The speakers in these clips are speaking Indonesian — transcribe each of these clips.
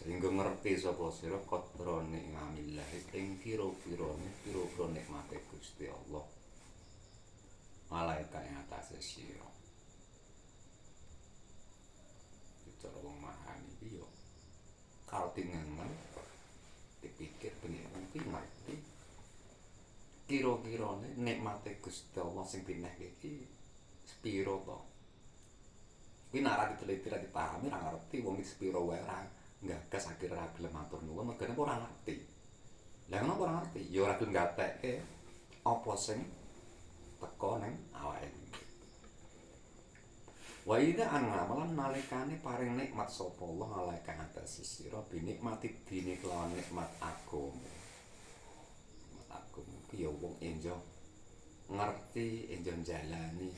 sehingga ngerti sapa sira qadra nikmillah ing kira-kirane pira-pira nikmate Gusti Allah malaikat ing atase sira. Cara wong mahani iki yo karo tinengen dipikir bener mungkin ngerti kira-kirane nikmate Gusti Allah sing dinehke iki sepiro to. Kuwi nek ora diteliti ra dipahami ra ngerti wong iki sepiro wae ora nggagas akhire ra gelem matur nuwun mergane ora ngerti. Lah ngono ora ngerti ya ora gelem gatekke apa sing teko ning awake. Wa idza an'amalan nalikane paring nikmat sapa Allah alaikan atas sira binikmati dini kelawan nikmat agama. Nikmat agama ki ya wong enjo ngerti enjo jalani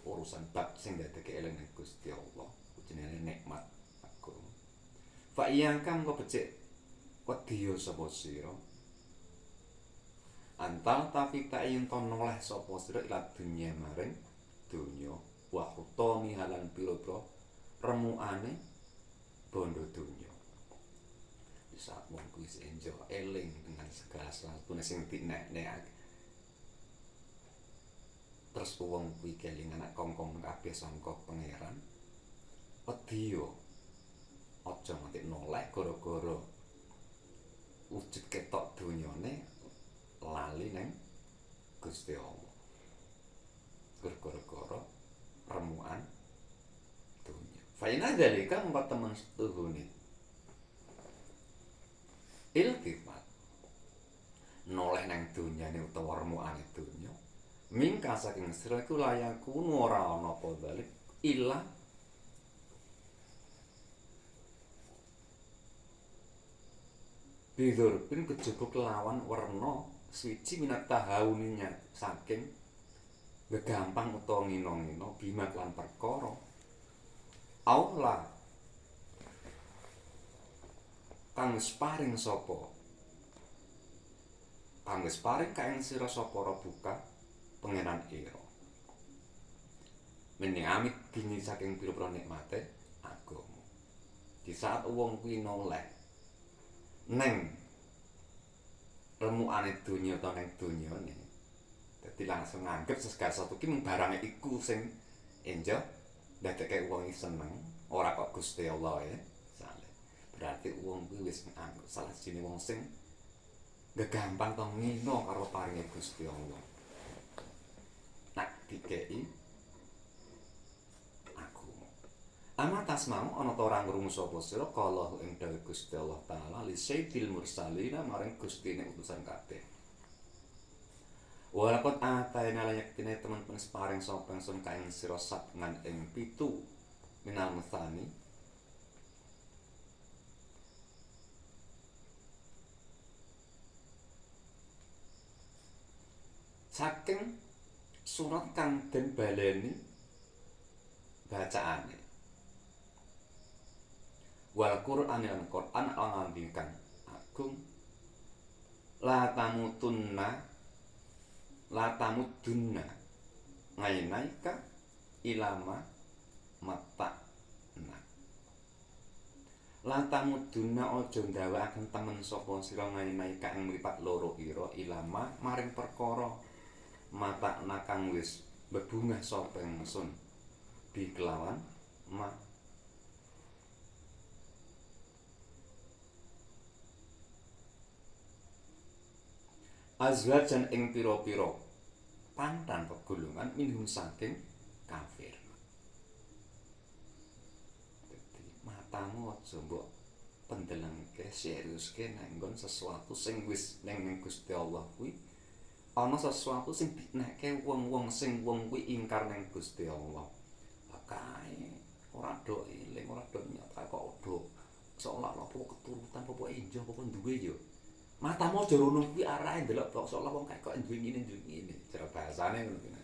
urusan bab sing dadeke eling Gusti Allah jenenge nikmat agama. Fa iya kang kok becik wedi sapa sira antal tafika yen to noleh sapa sira ila dunya maring donya wa khutami halan pira-pira remukane bondo donya. Bisa wong kuwi enjo eling dengan segala sesuatu sing dinek-nek. Terus wong kuwi kelingan anak kongkong kabeh sangka pangeran. Wedi yo aja nganti noleh gara-gara wujud ketok donyane lali neng Gusti Allah. Gara-gara remukan dunya. Fa ina dalika mengko temen setuhune. Iltifat noleh nang dunyane utawa remukane dunya. Mingka saking sira iku layaku ora ana apa balik ilang bidur pin kejaba kelawan werna swiji minat tahawuninya saking gampang utawa ngino-ngino bimat lan perkara Allah kang sparing sapa kang sparing kaeng sira sapa buka pengenan ira mening amit dini saking pira-pira nikmate agama. Di saat wong kuwi noleh neng remukane donya ta neng donyane dadi langsung nganggep segala sesuatu ki mung barange iku sing enjo dadeke wong iki seneng ora kok Gusti Allah ya sale. Berarti wong kuwi wis nganggep salah siji wong sing gampang to ngino karo paringe Gusti Allah. Nak dikei aku amatas mau ana ta ora ngrungu sapa sira kala ing dawuh Gusti Allah taala li sayyidil mursalina maring Gustine utusan kabeh. Walakot atayna layak tine teman-teman separing sapa ingsun kaing sira sabengan ing 7 minal mutsani saking surat kang den baleni bacaane wal Qur'an lan Qur'an ngandikan agung la tamudunna ngainaika ilama mata nah la tamudunna aja ndawakaken temen sapa sira ngainaika ing mripat loro ira ilama maring perkara mata nakang wis bebungah sapa ingsun dikelawan ma azwajan ing pira-pira pantan pegolongan minhum saking kafir. Dadi matamu aja mbok pendelengke seriuske nanggon sesuatu sing wis ning Gusti Allah kuwi ana sesuatu sing dinekke wong-wong sing wong kuwi ingkar ning Gusti Allah. Kae ora do eling, ora do nyata kok do seolah-olah apa keturutan apa enjo apa duwe ya. Matamu aja rono kuwi arahe ndelok kok seolah wong kae kok duwe ngene cara bahasane ngono kuwi.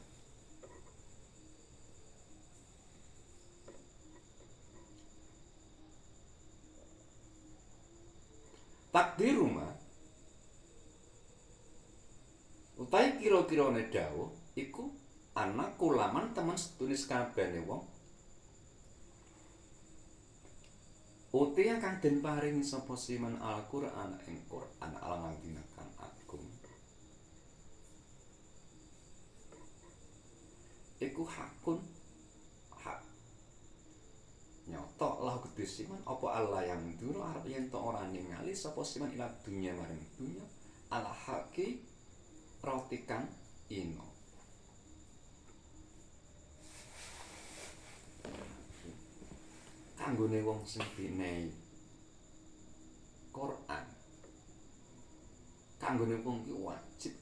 Takdir rumah utahe kira-kirane dawuh iku anak kulaman temen setunis kabehane wong Utia kang den paringi sapa siman Al-Qur'an ing Qur'an al-Madinah kang agung. Iku hakun hak nyoto lah gedhe siman apa Allah yang dulu arep yen to ora ningali sapa siman ila dunya maring dunya ala haqi roti kang ino. Kanggone wong sing dinehi Quran, kanggone wong ki wajib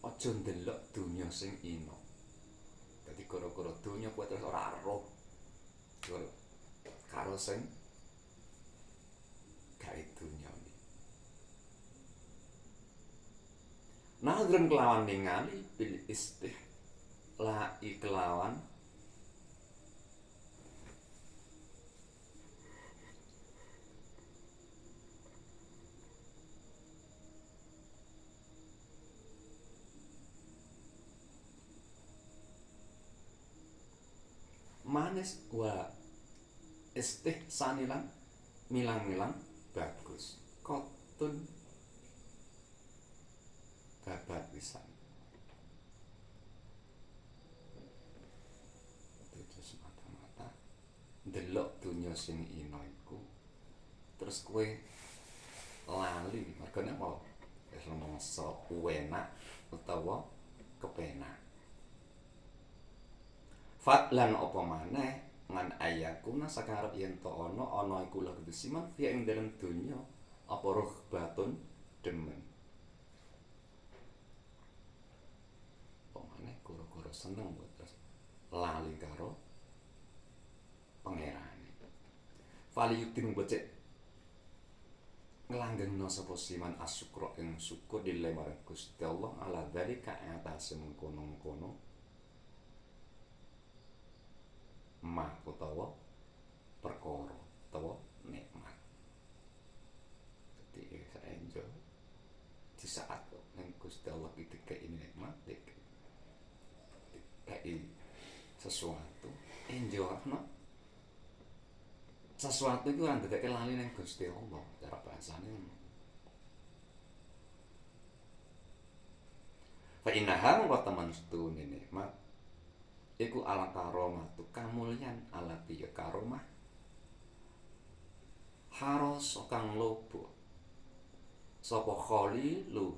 aja ndelok donya sing ino. Dadi gara-gara donya kuwi terus ora roh karo sing gawe donya iki. Nadhren kelawan ningali bil la kelawan manis wa istihsanilan milang-milang bagus kotun babat pisan itu semata-mata ndelok donya sing ino iku terus kowe lali mergane apa wis mangsa enak utawa kepenak. Fadlan apa maneh ngan ayakuna sakarep yen to ana iku lha siman fiya ing dalem donya apa roh batun demen. Apa maneh gara-gara seneng terus lali karo pangerane. Faliyutin becik nglanggengna sapa siman asyukra ing syukur dile marang Gusti Allah ala dzalika atase mengkono-kono mah utawa perkara utawa nikmat. Jadi saya enjoy di saat yang Gusti Allah itu kayak nikmat kayak sesuatu enjoy no sesuatu itu kan tidak lali nang Gusti Allah cara bahasane. Fa innaha wa taman stune nikmat iku ala karomah tu kamulyan ala piye karomah haros kang lobo sapa khalilu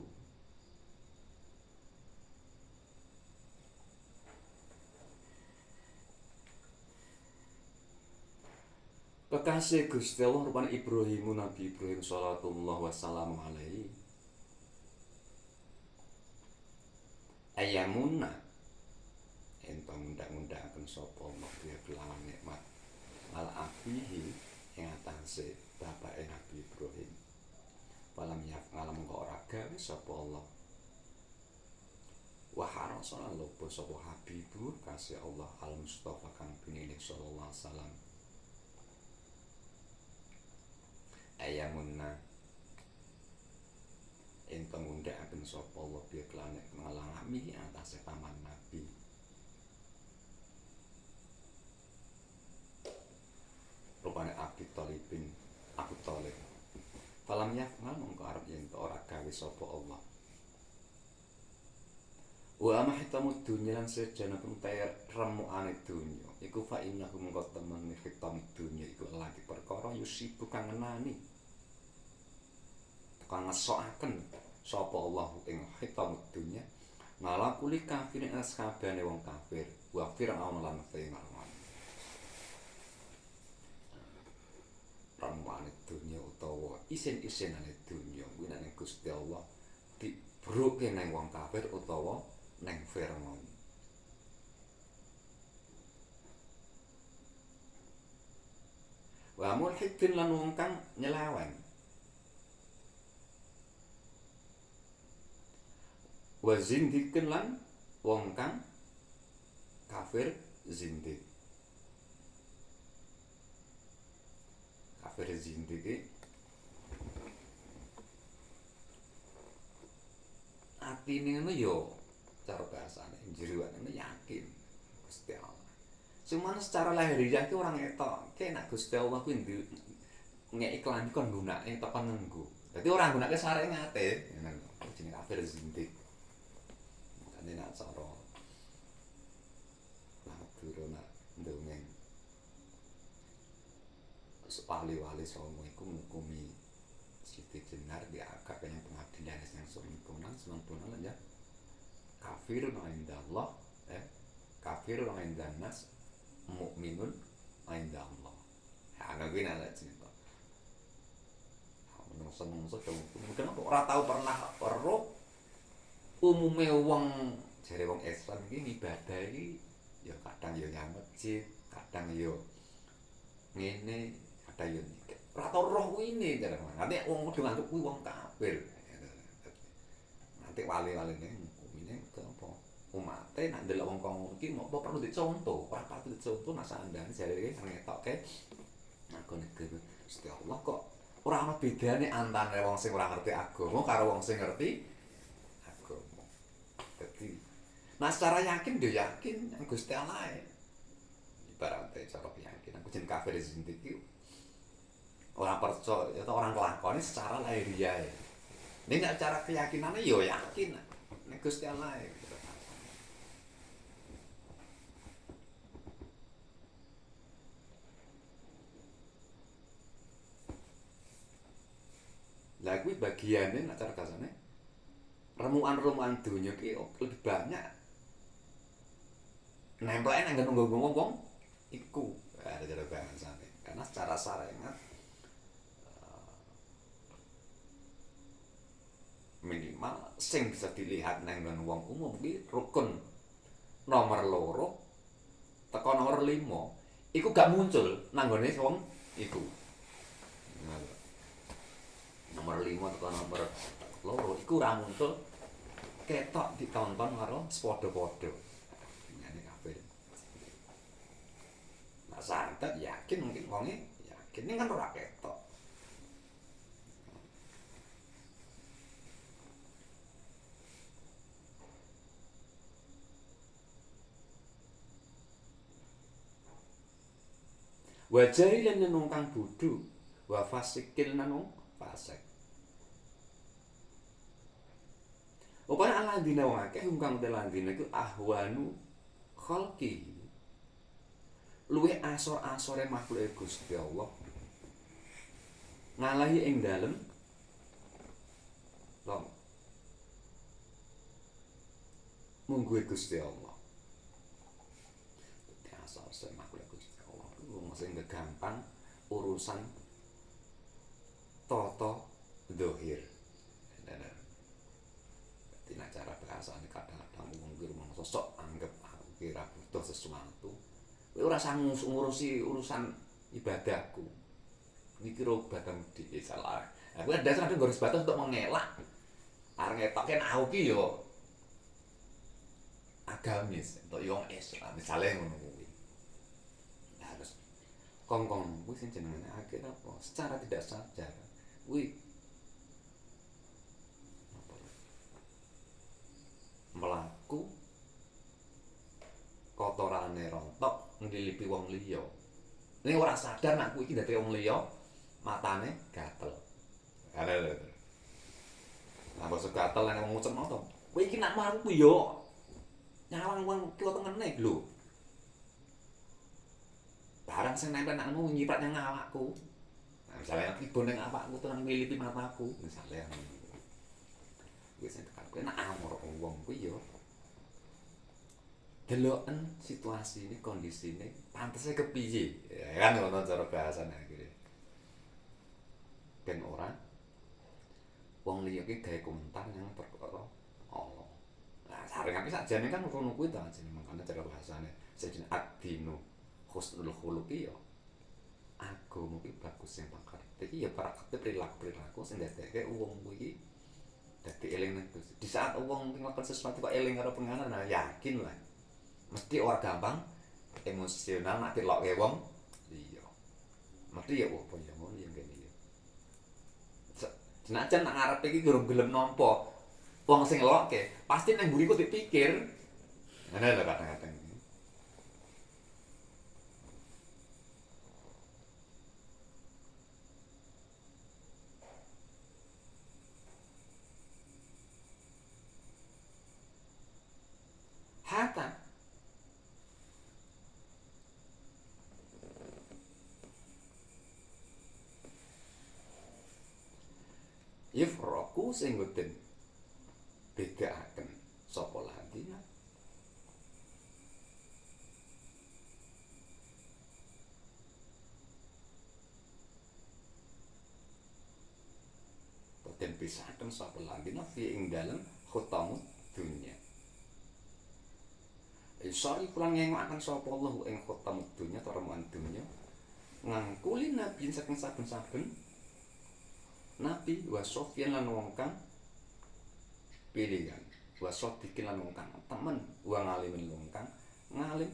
kekasih Gusti Allah rupane Ibrahim Nabi Ibrahim sallallahu wasallam alaihi ayamuna entong undang-undangaken sapa Allah kelawan nikmat al abihi ing atase bapake Nabi Ibrahim. Falam yaqal mengko ora gawe sapa Allah. Wa harasana lobo sapa Habibu kasih Allah al Mustafa kang pinilih sallallahu alaihi wasallam. Ayamunna entong undhangaken sapa Allah bi kelawan ngalami atase paman Nabi. Rupane Abi Thalibin Abu Thalib. Falam yakmal mongko arep yen ora gawe sapa Allah. Wa mahtamud dunya lan sejana pentai remukane dunya. Iku fa innahu mongko temen hitam dunya iku lagi perkara yusibu kang ngenani. Kang ngesokaken sapa Allah ing hitam dunya. Ngalakuli kafirin as kabehane wong kafir. Wa fir'aun lan fir'aun. Ramane dunya utawa isin-isinane dunya kuwi nek Gusti Allah dibroke nang wong kafir utawa nang Firaun. Wa mulhidin lan wong kang nyelawan. Wa zindikin lan wong kang kafir zindik. Kafir zindik atine ngono yo cara bahasane jeroane yakin Gusti Allah. Cuman secara lahiriah ki ora ngetokke nek Gusti Allah kuwi ngeki klambi kon nggunakake tok kon nganggo. Dadi ora nggunakake syariate, ngono lho. Jenenge kafir zindik. Makane nek cara Madura nak ndongeng wali-wali songo iku ngukumi Siti Jenar di akad yang pengadilan yang sempurna ya kafir indallah kafir indannas mukminun indallah ya ana kuwi nek cerita menungso-menungso mungkin ora tau pernah weruh umume wong jare wong Islam iki ibadah iki ya kadang ya nyang masjid kadang ya ngene kadang ya ora tau roh kuwi jare nanti wong kudu nganggep kuwi wong kafir nanti wali-waline ngumine ke apa umate nek ndelok wong kang ngono iki apa perlu dicontoh ora patut dicontoh nak sandane jare iki ngetokke aku negeri Gusti Allah kok ora ana bedane antane wong sing ora ngerti agama karo wong sing ngerti agama. Dadi nah secara yakin dia yakin yang Gusti Allah ibaratnya cara keyakinan aku jeneng kafir zindik iki orang percaya atau orang kelakoni secara lahiriah. Ini nek cara keyakinannya yo yakin nek Gusti Allah. Lah kuwi bagiane nek cara kasane remukan-remukan donya ki lebih banyak nempleke nang nggon wong iku ada cara bahasane karena secara syariat minimal sing bisa dilihat nang nggon wong umum ki rukun nomor loro teko nomor 5 iku gak muncul nang nggone wong iku nomor 5 teko nomor loro iku ora muncul ketok ditonton karo sepadha-padha ngene kabeh. Nah santet yakin mungkin wonge yakin ini kan ora ketok. Wajari lan nenung kang bodho wa fasikil nenung fasik. Upaya alandine wong akeh kang telandine iku ahwanu khalqi. Luwih asor-asore makhluke Gusti Allah. Ngalahi ing dalem lho. Mungguhe Gusti Allah. Asor makhluke Gusti Allah iku sing gampang urusan tata zahir. Tina cara bahasane kadang-kadang wong ki rumang sosok anggap aku ki ora butuh sesuatu. Kowe ora sanggup ngurusi urusan ibadahku. Niki ro batam di salah. Aku dasar ada garis batas untuk mengelak. Arep ngetokke aku ki yo agamis, untuk yo Islam, misale ngono kuwi. Harus kongkong kuwi sing jenenge akhir apa? Secara tidak sadar kuwi melaku kotorane rontok nglilipi wong liya. Ning ora sadar nek kuwi iki dadi wong liya, matane gatel. Ada lho. Nah, basa gatel nek wong ngucapno to. Kowe iki nek mlaku yo nyawang wong kiwa tengene lho. Barang sing nempel nakmu nyiprat nang awakku. Nah, misalnya tiba ning awakku tenan nglilipi mataku, misalnya wis tekan kowe nek amor wong kuwi yo deloken situasine kondisine pantese kepiye ya kan ngono cara bahasane akhire ben ora wong liya ki gawe komentar yang perkara Allah. Nah sarengan iki sakjane kan ngono kuwi ta jenenge mangkane cara bahasane jenenge ad-dinu husnul khuluqi yo agama ki bagus sing pakarep iki ya praktek perilaku sing ndadekake wong kuwi dadi eling terus. Di saat wong ngelakukan sesuatu kok eling karo penganan, nah yakin lah. Mesti ora gampang emosional nek dilokke wong liya. Mesti ya opo ya ngono ya ngene ya. Senajan nak ngarepe iki durung gelem nampa wong sing ngelokke, pasti nang mburi ku dipikir. Ngene lho kadang-kadang. Yufraku sing boten bedakaken sapa ladina. Boten pisahaken sapa ladina fi ing dalem khutamud dunya. Isari kula ngengokaken sapa Allah ing khutamud dunya taraman dunya ngangkuli nabi saking saben-saben nabi wa sofyan lan wong kang pilihan wa sodikin lan wong kang temen wa ngalimin wong kang ngalim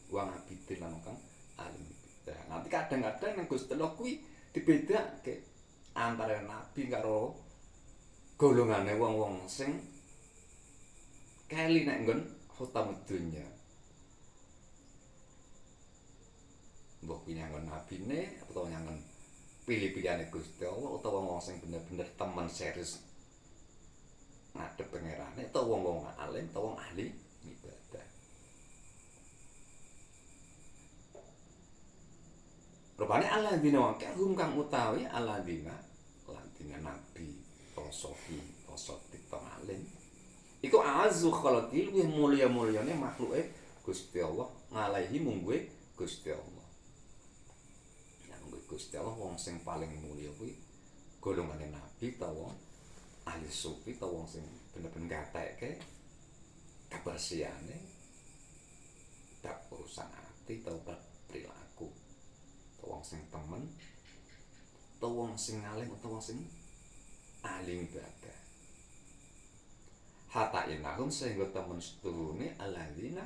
wa ngabidin lan wong kang alim. Nah, nanti kadang-kadang nang Gusti Allah kuwi dibedakake antara nabi karo golongane wong-wong sing keli nek nggon khutamud dunya. Mbok kuwi nyanggon nabine utawa nyanggon pilih-pilihane Gusti Allah utawa wong sing bener-bener temen serius ngadep pangerane utawa wong alim utawa wong ahli ibadah. Rupane alladzina wa kahum kang utawi alladzina nabi sofi sodik alim iku azu khalqil luwih mulya-mulyane makhluke Gusti Allah ngalahi mungguhe Gusti Allah. Gusti Allah wong sing paling mulya kuwi golongane nabi utawa ahli sufi utawa wong sing bener-bener gatekke kebersihane tak urusan ati utawa perilaku utawa wong sing temen utawa wong sing alim utawa wong sing ahli ibadah. Hatta innahum sehingga temen sedurunge alladzina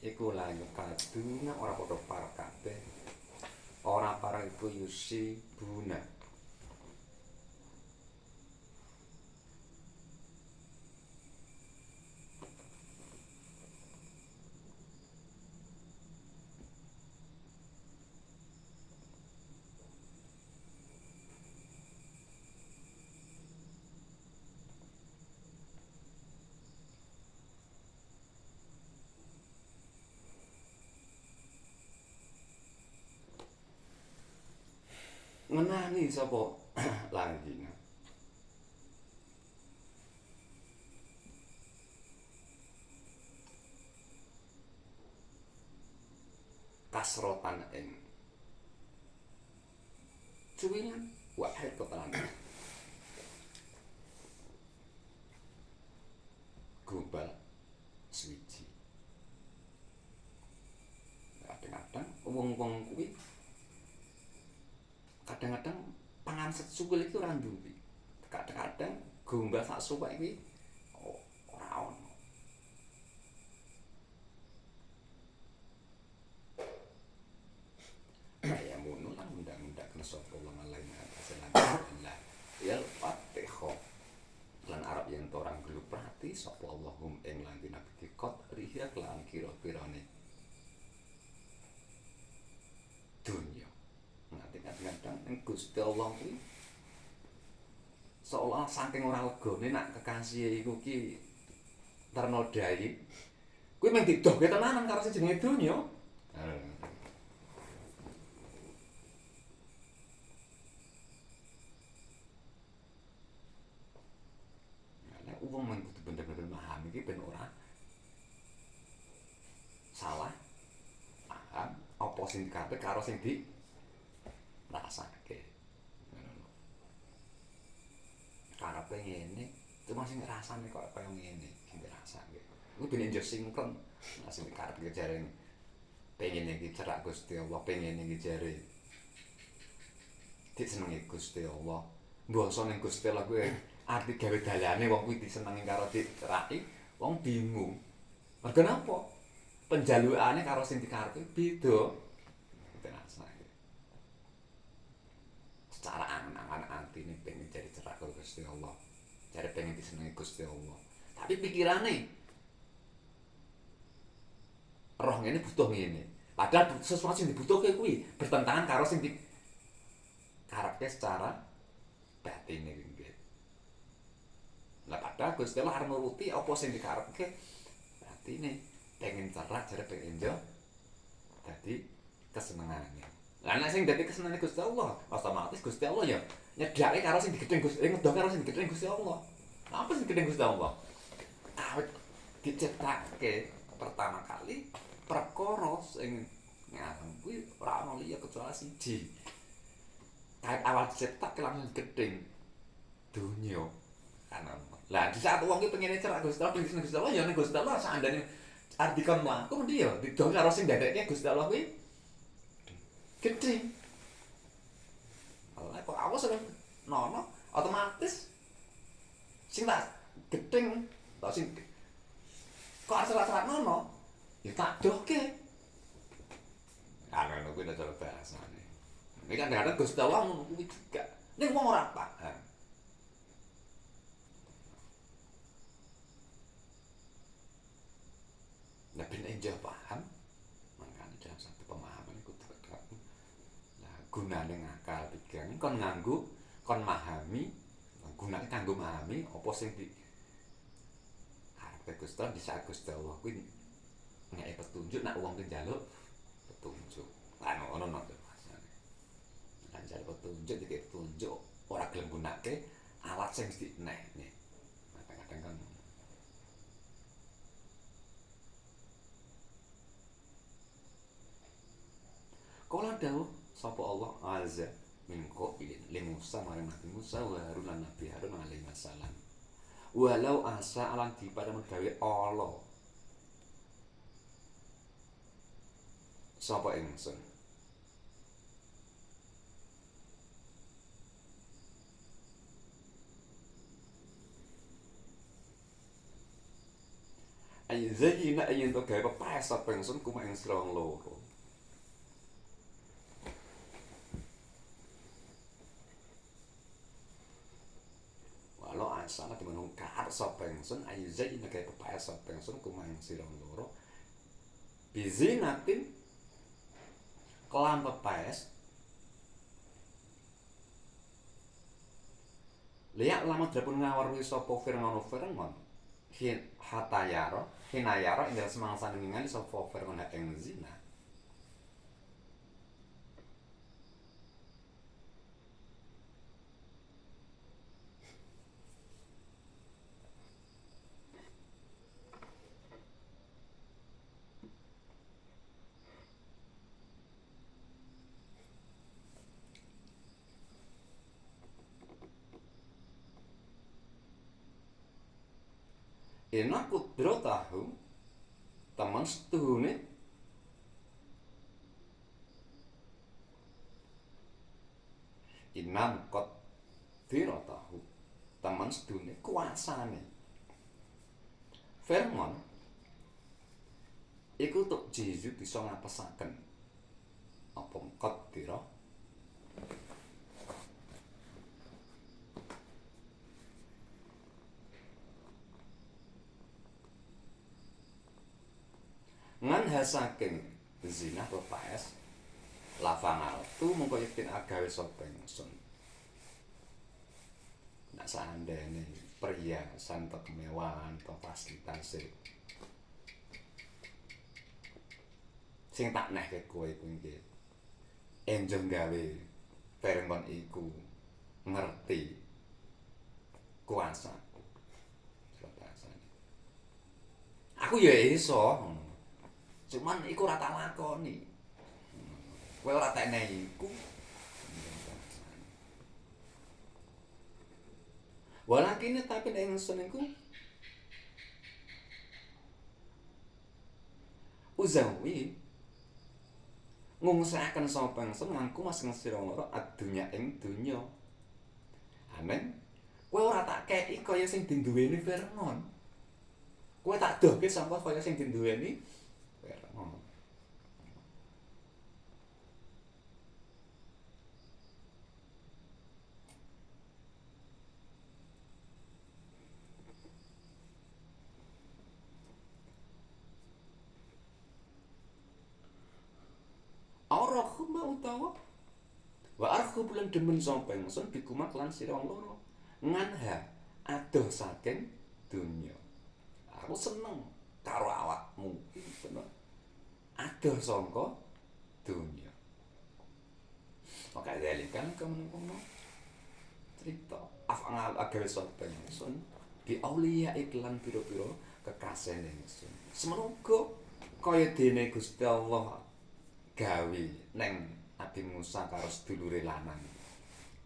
iku la yakaduna ora padha parek kabeh. Ora para iku yusi buna ngenani sapa ladina. Kasrotan ing cuwingan wahid ketelan global swiji. Kadang-kadang wong-wong kuwi kadang-kadang pangan secukul itu ora duwe. Kadang-kadang gombal sak suwek iki ora ono. Kaya ngono lan undang-undang sapa wong lain aselan Allah. Ya Fatihah. Lan Arab yen orang gluprati sapa Allahum ing lan nabi dikot riya lan kira-kirane dunya. Kadang-kadang ning Gusti Allah kuwi seolah saking ora legane nak kekasih iku ki ternodai kuwi mung didohke tenanan karo sing jenenge donya. Nek wong mung kudu bener-bener memahami iki ben ora salah paham apa sing dikarepe karo sing di rasake ngono. Karepe ngene, cuma sing rasane kok kaya ngene, sing rasake. Kuwi ben njo sinkron, nah sing karepe jare pengen iki cerak Gusti Allah, pengen iki jare disenengi Gusti Allah. Mbasa ning Gusti Allah kuwi arti gawe dalane wong kuwi disenengi karo diceraki, wong bingung. Mergo napa? Penjalukane karo sing dikarepe beda. Secara angan-angan atine pengen jadi cerak karo Gusti Allah. Jare pengen disenengi Gusti Allah. Tapi pikirane roh ngene butuh ngene. Padahal sesuatu sing dibutuhke kuwi bertentangan karo sing dikarepke secara batine nggih. Lah padahal Gusti Allah arep nuruti apa sing dikarepke batine. Pengen cerak jare pengen jo dadi kesenengane. Lah nek sing dadi kesenane Gusti Allah, otomatis Gusti Allah ya nyedake karo sing digedeng Gusti, ngedoh karo sing digedeng Gusti Allah. Apa sing digedeng Gusti Allah? Awit diciptake pertama kali perkara sing ngarang kuwi ora ana liya kecuali siji. Kait awal diciptake langsung gedeng donya. Lah di saat wong ki pengen cerak Gusti Allah, pengen Gusti Allah ya ning Gusti Allah sakandane arep dikon mlaku ndi ya didol karo sing ndadekke Gusti Allah kuwi gedhe. Lah kok awas nono otomatis sing tak gedeng tak sing kok serat-serat nono ya tak dohke. Ngono kuwi nek cara bahasane. Ini kan kadang Gusti Allah ngono kuwi juga. Ning wong ora paham. Nah, ben enjah paham, makanya dalam satu pemahaman itu terkait. Nah, gunane ngakal pikiran kon nganggo, kon memahami, gunane kanggo memahami apa sing di karepe Gusti Allah, di saat Gusti Allah kuwi ngeke petunjuk nek wong ki njaluk petunjuk. Lah ngono bahasane. Lah njaluk petunjuk iki petunjuk ora gelem gunake alat sing dineh. Kadang-kadang kan kala dawuh sapa Allah azza min qailin li Musa marang Nabi Musa wa Harun lan Nabi Harun alaihi wasallam. Walau asa alan dipadamu gawe Allah. Sapa ingsun? Ayo zayyina ayen to gawe pepaes sapa ingsun kuma ing sira loro. Sana dimenung kaar sapa ingsun ayu zayyina gawe pepaes sapa ingsun kuma ing sira loro. Bizinatin kelan pepaes liyak lama drapun ngawarwi sapa Fir'aun hinayara ing dalem semangsa ningali sapa Fir'aun ing zina. Ina kudratahu teman setuhune inam kudratahu teman setuhune kuasane Fir'aun iku tuk Yesus bisa ngapesaken apa qadira ngan saking zina pepaes lafangal tu mengko yekin agawe sapa ingsun. Nek sandene perhiasan atau kemewahan atau fasilitas sing tak nehke kowe iku iki enjong gawe Fir'aun iku ngerti kuasa. Aku ya iso cuman iku ora tak lakoni. Kowe ora tak enehi iku. Walakin tapi nek ingsun iku uzawi ngungsahaken sapa ingsun ngangku masing sira loro adunya ing donya. Amen. Kowe ora tak kei kaya sing dinduweni Fir'aun. Kowe tak dohke sapa kaya sing dinduweni Fir'aun. Arahu mau utawa wa arhu bulan demen sapa ingsun bikumak lan sira loro nganha adoh saking donya. Aku seneng karo awakmu bener adoh saka donya. Wakadzalika kemenungkono cerita af'al agawe sapa ingsun bi auliya iklan pira-pira kekasih ingsun. Semoga kaya dene Gusti Allah gawe neng Nabi Musa karo sedulure lanang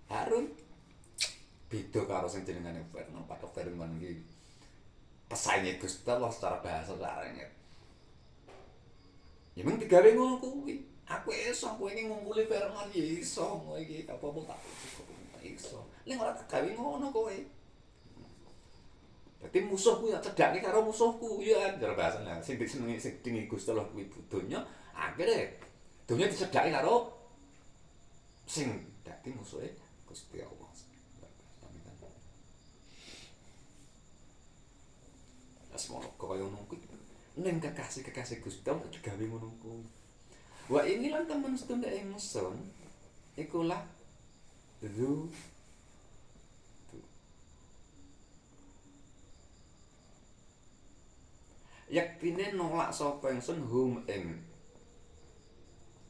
Harun beda karo sing jenengane Firman. Pak Firman iki pesainge Gusti Allah secara bahasa sarenge. Ya mung digawe ngono kuwi. Aku iso, kowe iki ngumpuli Firman ya iso, kowe iki apa-apa tak iso. Ning ora tak gawe ngono kowe. Dadi musuhku ya cedhake karo musuhku ya cara bahasane. Sing disenengi sing dingi Gusti Allah kuwi donya, akhire donya dicedhaki karo sing dadi musuhe Gusti Allah. Asmono kaya ngono kuwi. Ning kekasih-kekasih Gusti Allah digawe ngono kuwi. Wah ini lan teman setunda ingsun ikulah zu yaktine nolak sapa ingsun hum ing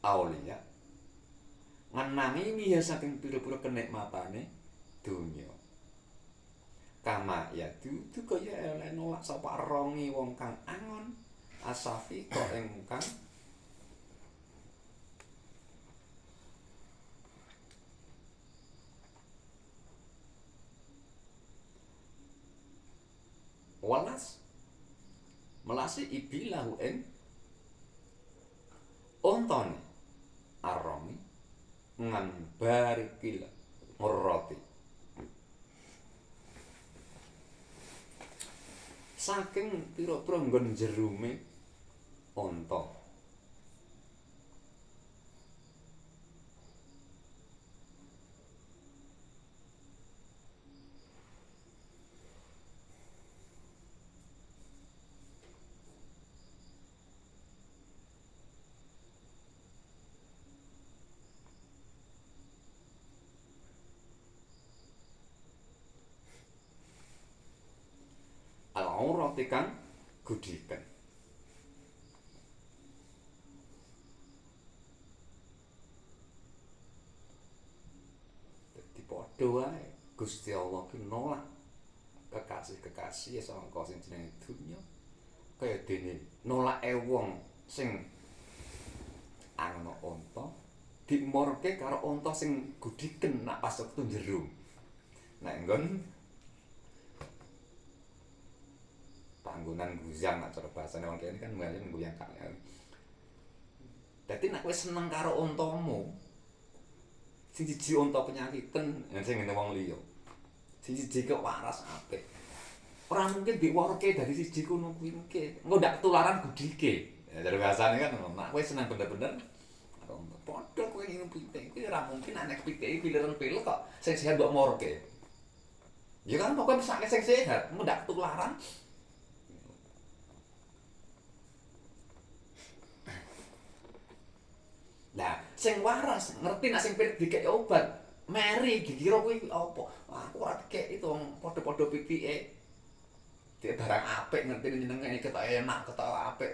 auliya ngenangi miya saking pira-pira kenikmatane donya kama ya dudu kaya elek nolak sapa rongi wong kang angon asafi kok ingkang walas melasi ibilahu ing ontone aromi ngan barikil ngeroti saking pira-pira nggon jerume onta al-aurati kang gudiken. Dadi padha wae Gusti Allah ki nolak kekasih-kekasih sangka sing jenenge dunya kaya dene nolake wong sing ana onta dimorke karo onta sing gudiken nak pas wektu njero. Nek nggon panggonan guzang nak cara bahasane wong kene kan mbayang guyang kalian. Dadi nek kowe seneng karo ontamu, sing siji onta penyakiten, sing ngene wong liya. Sing siji kok waras apik. Ora mungkin diworke dari siji kono kuwi mungkin. Engko ndak ketularan gudike. Ya cara bahasane kan ngono. Nek kowe seneng bener-bener karo onta, padha kowe ngene pitik. Kuwi ora mungkin anek pitike piliran-pilih kok sing sehat mbok morke. Ya kan pokoknya pesake sing sehat, engko ndak ketularan. Nah, sing waras ngerti nek sing pirik dikek obat, meri dikira kuwi apa? Aku ora dikek itu wong padha-padha pitike. Dek barang apik ngerti jenenge ketok enak, ketok apik.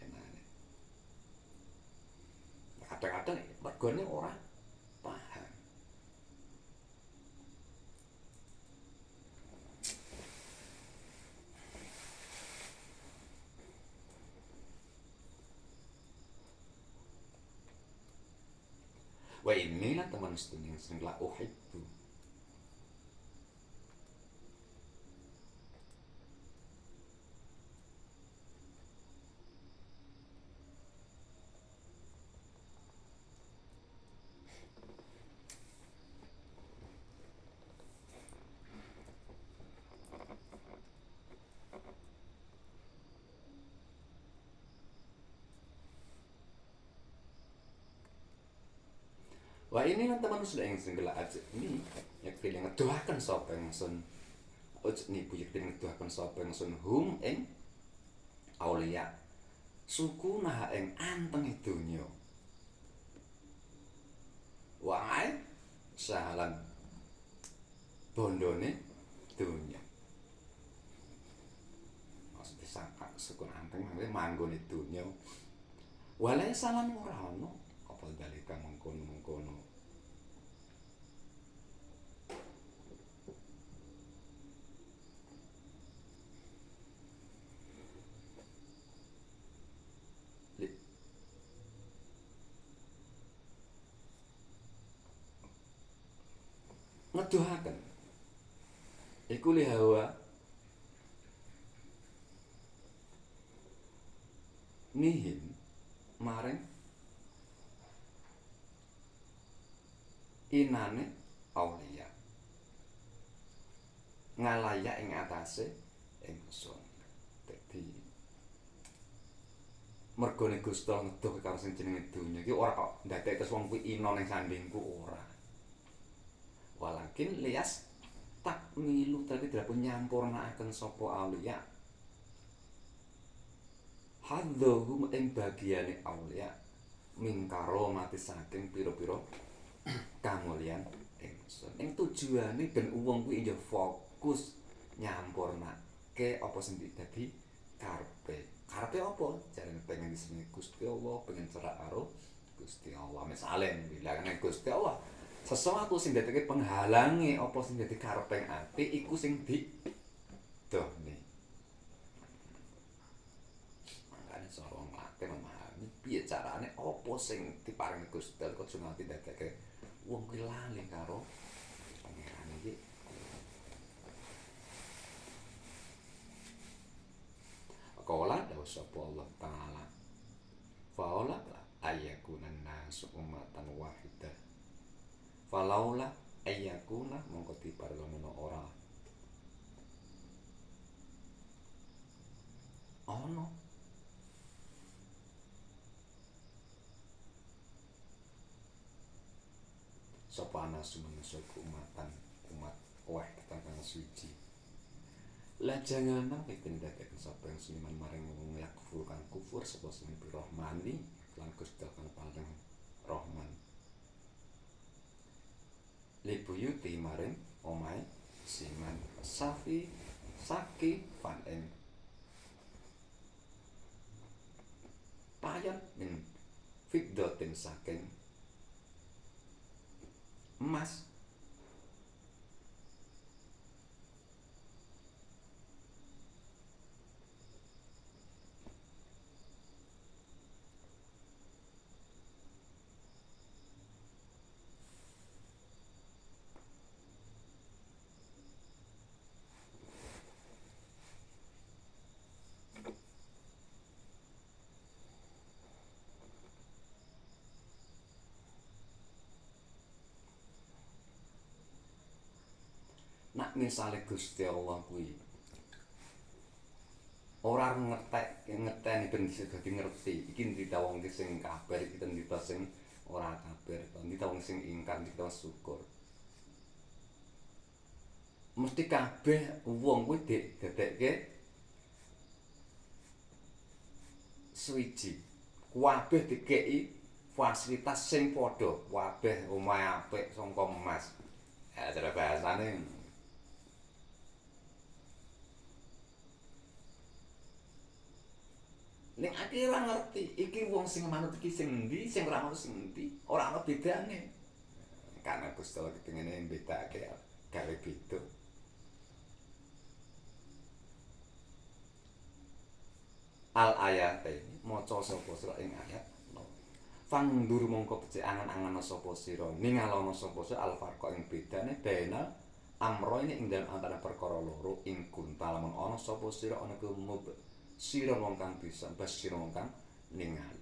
Enane. Kadang-kadang mergone ora paham. Wah inilah teman sedulur sing la uhibbu. Wah ini kan teman sudah yang senggela aja ini yang pilih ngedoakan sapa ingsun ujug niku yen ngedoakan sapa ingsun hum ing auliya suku nah ing antenge donya wae sahalan bondone donya maksudnya sangka suku anteng manggone donya walae salam ora ono apa dalika mengkono-mengkono ngeduhaken iku lihawa nihim maring inane aulia ngalayak ing atase ingsun. Dadi mergone Gusti Allah ngeduh karo sing jenenge donya iki ora kok ndadekake wong kuwi ina ning sandingku ora. Walakin lias tak milu tapi tidak nyampurnakaken sapa aulia hadzohum ing bagiane aulia mingkaro mati saking pira-pira kamulyan ingsun. Ing tujuane ben wong kuwi yo fokus nyampurnake apa sing dadi karepe. Karepe apa? Jarene pengen disenengi Gusti Allah, pengen cerak karo Gusti Allah. Misale bilangane Gusti Allah sesuatu sing dadekake penghalangi apa sing dadi kareping ati iku sing didohne. Makane cara nglatih memahami piye carane apa sing diparingi Gusti Allah kok nganti dadekake wong kuwi lali karo pangeran iki. Qala dawu sapa Allah taala faula ayakunan nasu ummatan wahidah falaula ayakuna mongko diparlono ora ono sapa nasu manusa umat wahidah kang suci. Lajangan nang ditindakaken sapa yang seniman maring wong yakfur kang kufur sapa sing birahmani lan Gusti kang paling rahman. Libuyuti maring omahe siman safi saki fan en payon min fiddatin saking emas. Nak misale Gusti Allah kuwi ora ngeteni ben dadi ngerti iki ndita wong sing kabar iki ndita sing ora kabar ndita wong sing ingkar ndita syukur mesti kabeh wong kuwi didedekke suwiji kabeh dikeki fasilitas sing padha kabeh omahe apik saka emas ya cara bahasane. Ning ati ora ngerti, iki wong sing manut iki sing endi, sing ora manut sing endi, ora ana bedane. Karena Gusti Allah kepengine mbedakake gawe beda. Al ayat ini maca sapa sira ing ayat. Fangdur mongko becik angan-angan sapa sira, ningalono sapa sira al farqa ing bedane benal amro ini ing dalem antara perkara loro ing kuntal lamun ana sapa sira ana kumub sira wong kang bisa basira wong kang ningali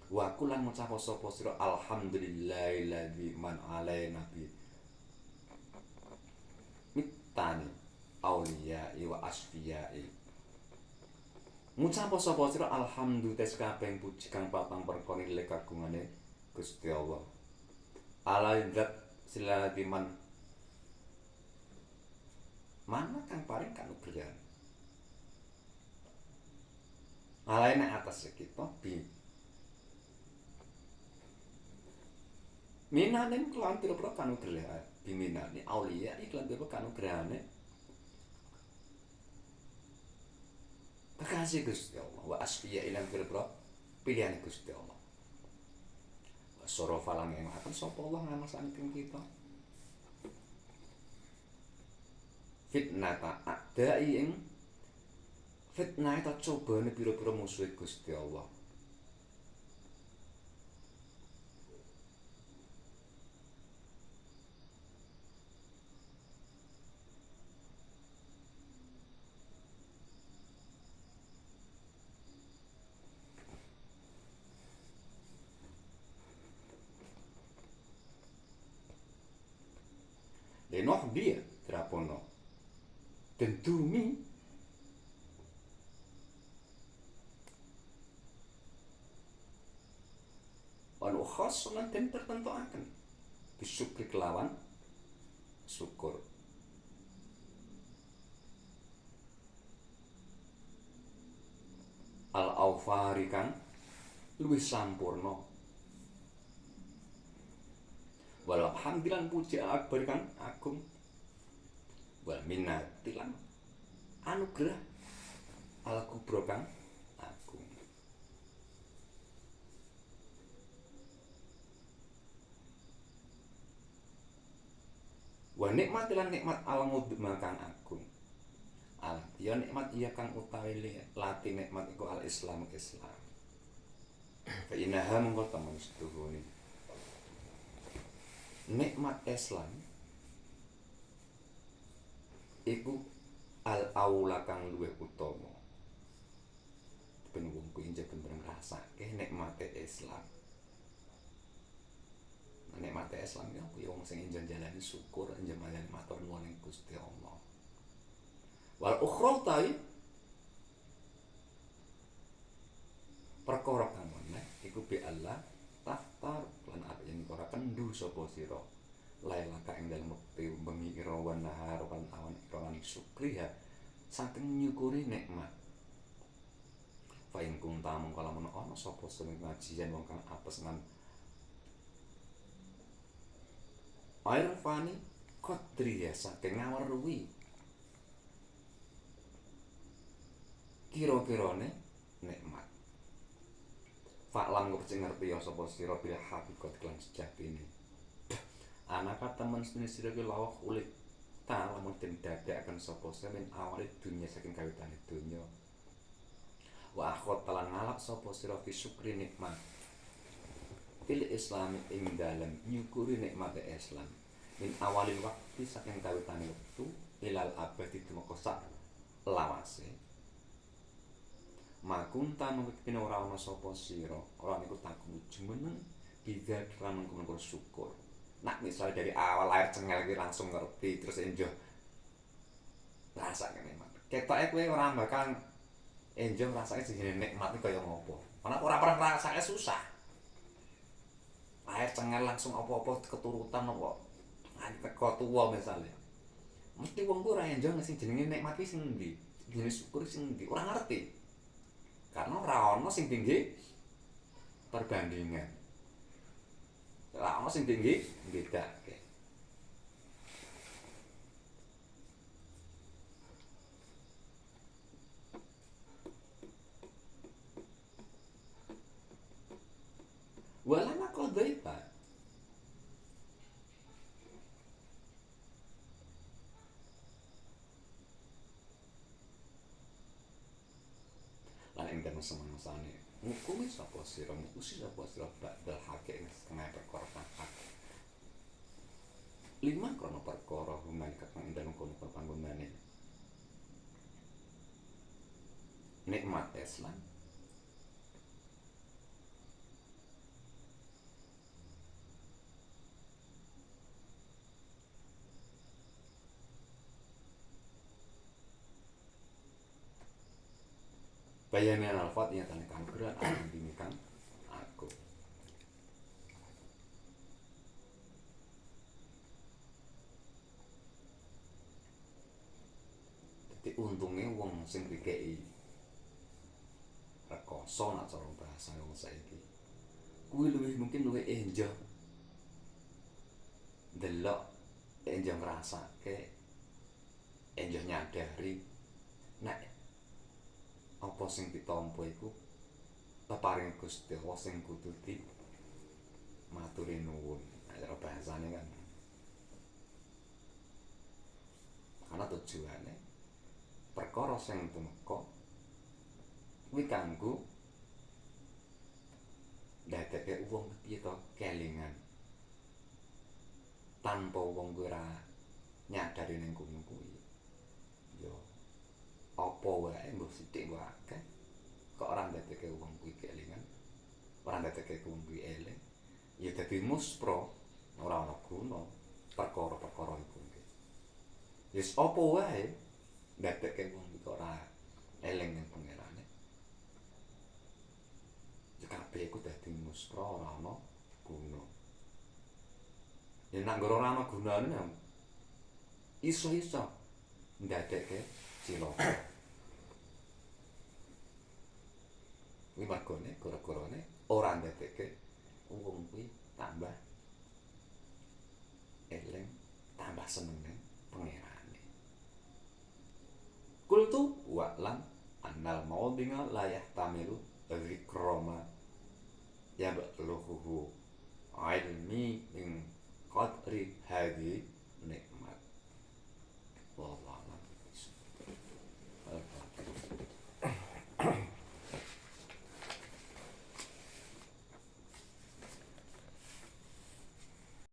wa kulan ngucap sapa sira alhamdulillahilladzi man alaina bi mitani auliya'i wa asfiya'i ngucap sapa sira alhamdulillah kabeh puji kang patang perkone le kagungane Gusti Allah alaidzat silati man mana kang paring kanugrahan alaine atas kita bi minanen kelan pira-pira kanugrahan biminane aulia iklan pira kanugrahane kekasih Gusti Allah wa asfiya ilang pira-pira pilihan Gusti Allah wa sorofa lang yang akan sapa Allah ngana saking kita fitnata adai ing fitnah ta cobane pira-pira musuh Gusti Allah. Enoh dia drapono dendumi anu khas lan den tertentuaken disukri kelawan syukur. Al-Awfari kang luwih sampurna. Walhamdulillah puji akbar kang agung. Wal minnati lan anugerah al-kubra kang agung. Wa nikmat lan nikmat al-mudma kang agung. Ya nikmat iya kang utawi lati nikmat iku al-Islam Islam. Fa innaha mongko temen setuhune. Nikmat Islam iku al-aula kang luwih utama. Ben wong kuwi bener ngrasake nikmate Islam. Nikmate Islam ya kuwi wong sing njalani syukur, njalani matur nuwun ing Gusti Allah. Wal ukhra ta'i perkara kang meneh iku bi Allah taftar lan yen ora kendu sapa sira laila ka ing dalem wektu bengi ira wan nahar lan awan ira lan syukriha saking nyukuri nikmat. Fa in kunta mung kala menawa ana sapa sing ngajian wong kang apes lan air fani qadri ya saking ngaweruhi kira-kirane nikmat. Faklam kok ngerti ya sapa sira bila hakikat lan sejatine. Anaka temen sira ki lawah ulit ta lamun den dadekaken sapa semen awale dunya saking kawitane dunya. Wa akhot lan ngalap sapa sira fi syukri nikmat. Fil Islam ing dalem nyukuri nikmate Islam. Min awalil waktu saking kawitane wektu ilal abadi tumeka sak lawase. Makunta mungkin ora ana sapa sira ora niku takmu jumeneng bidzat lan mengko syukur. Nak misal dari awal lahir cengel iki langsung ngerti terus enjoh rasane nikmat. Ketoke kowe ora bakal enjoh rasane jenenge nikmat iki kaya ngopo. Ana ora pernah rasane susah. Lahir cengel langsung apa-apa keturutan apa teko tuwa misale. Mesti wong ku ora enjoh sing jenenge nikmat iki sing endi? Jenenge syukur sing endi? Ora ngerti. Karena ora ana sing tinggi perbandingan. Ora ana sing tinggi bedake. Walana qadaita. Lan ing dalem semangsa-ne ngukumi sapa sira ngukusi sapa sira badal hakik setengah perkara hak. 5 krana perkara human kakang ing dalem kono panggonane nikmat Islam. Bayanan al-fat yang tanda kanugerah akan dimikan aku. Jadi untungnya wong sing dikei rekoso nak cara bahasa wong saiki. Kuwi mungkin luwih enjoh. Delok enjoh ngrasake enjoh nyadari nek apa sing ditampa iku peparing Gusti Allah sing kudu di maturi nuwun. Cara bahasane kan. Karena tujuane perkara sing tumeka kuwi kanggo dadekake wong piye to kelingan. Tanpa wong kuwi ora nyadari ning kono kuwi. Yo apa wae mbok sithik wae akeh kok ora ndadekake wong kuwi kelingan, ora ndadekake wong kuwi eling, ya dadi muspro ora ana guna perkara-perkara iku. Wis apa wae ndadekke wong iku ora eling ning pangerane. Ya kabeh iku dadi muspra ora ana guna. Ya nek ora ana gunane ya iso-iso ndadekke cilaka. Kuwi mergone gara-garane ora ndadekke wong kuwi tambah eling, tambah seneng ning pangerane. Kultu wa'lam annal maudhinga la yahtamilu dzikrama yabluhu ilmi min qadri hadhi